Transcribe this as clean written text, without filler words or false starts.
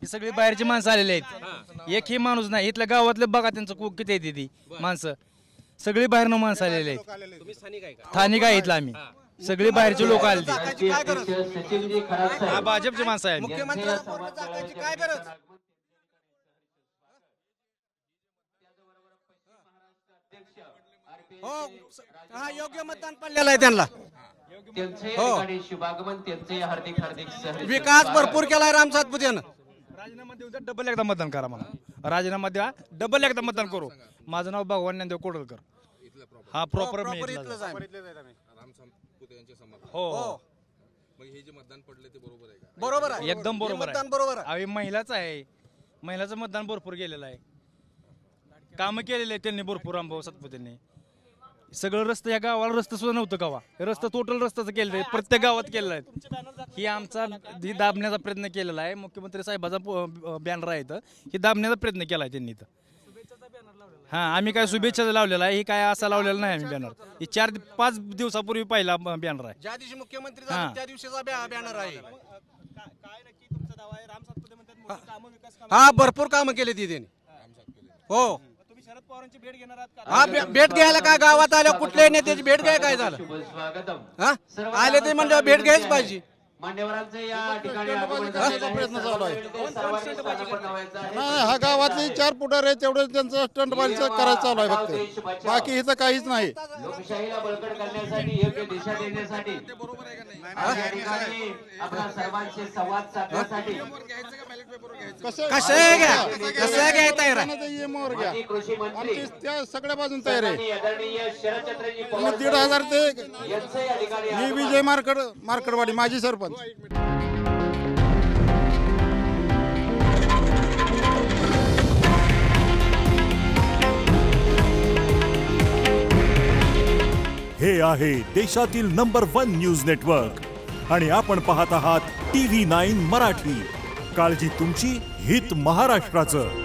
ही सगळी बाहेरची माणसं आलेली आहेत, एकही माणूस नाही. इथल्या गावातले बघा त्यांचं किती येते ती माणसं, सगळी बाहेरनं माणसं आलेली आहेत. तुम्ही स्थानिक आहे का? स्थानिक आहे इथलं आम्ही, सगळी बाहेरची लोक आले ते. सचिनजी खरात हा, भाजपची माणसं आहे. मुख्यमंत्र्यांना पूर्ण जागाची काय गरज? हो हा, योग्य मतदान पडलेलं आहे त्यांना. शुभागमन त्यांचे हार्दिक हार्दिक विकास भरपूर केलाय राम सातपुतेनं. राजीनामा देऊ द्या, डबल एकदा मतदान करा मला. राजीनामा द्या, डबल एकदा मतदान करू. माझं नाव भगवान ज्ञानदेव कोडलकर. हा प्रॉपर मी इथलंच आहे. हो मग हे जे मतदान पडले ते बरोबर आहे का? बरोबर आहे, एकदम बरोबर मतदान आहे. बरोबर आहे. आम्ही महिलाच आहे, महिलाचं मतदान भरपूर केलेलं आहे. कामं केलेले आहे त्यांनी भरपूर, रामभाऊ सातपुतेंनी. सगळं रस्ते, या गावाला रस्ता सुद्धा नव्हतं गावा, रस्ता टोटल रस्त्याचं केलेलं आहे, प्रत्येक गावात केलेलं आहे. ही आमचा दाबण्याचा प्रयत्न केलेला आहे. मुख्यमंत्री साहेबाचा बॅनर आहे इथं, ही दाबण्याचा प्रयत्न केला आहे त्यांनी इथं. हां, आम्ही काय शुभेच्छा लावलेला आहे, ही काय असा लावलेला नाही आम्ही बॅनर. ही 4-5 दिवसापूर्वी पहिला बॅनर आहे. ज्या दिवशी मुख्यमंत्री झाले त्या दिवशीचा बॅनर आहे. हा, भरपूर कामं केली ती त्यांनी. हो हा, भेट घ्यायला काय गावात आल्या कुठल्याही नेत्याची भेट घ्याय काय झालं? हा, आले ते म्हणजे भेट घ्यायच पाहिजे. मान्यवरांचे या ठिकाणी प्रयत्न चालू आहे. हा गावातले 4 पुढार आहे, तेवढं त्यांचं स्टंटबाजीचं करायचं चालू आहे फक्त, बाकी इथं काहीच नाही. लोकशाहीला बळकट करण्यासाठी, योग्य दिशा देण्यासाठी, या ठिकाणी आपल्या सर्वांशी संवाद साधण्यासाठी कसं घ्या तयार आहे. माजी कृषी मंत्री त्या सगळ्या बाजून तयार आहे. आदरणीय शरदचंद्रजी 1,500 ते यांचे या ठिकाणी मी विजय मार्कडवाडी माजी सरपंच. हे आहे देशातील नंबर 1 न्यूज नेटवर्क आणि आपण पाहत आहात TV9 मराठी. काळजी तुमची, हित महाराष्ट्राचं.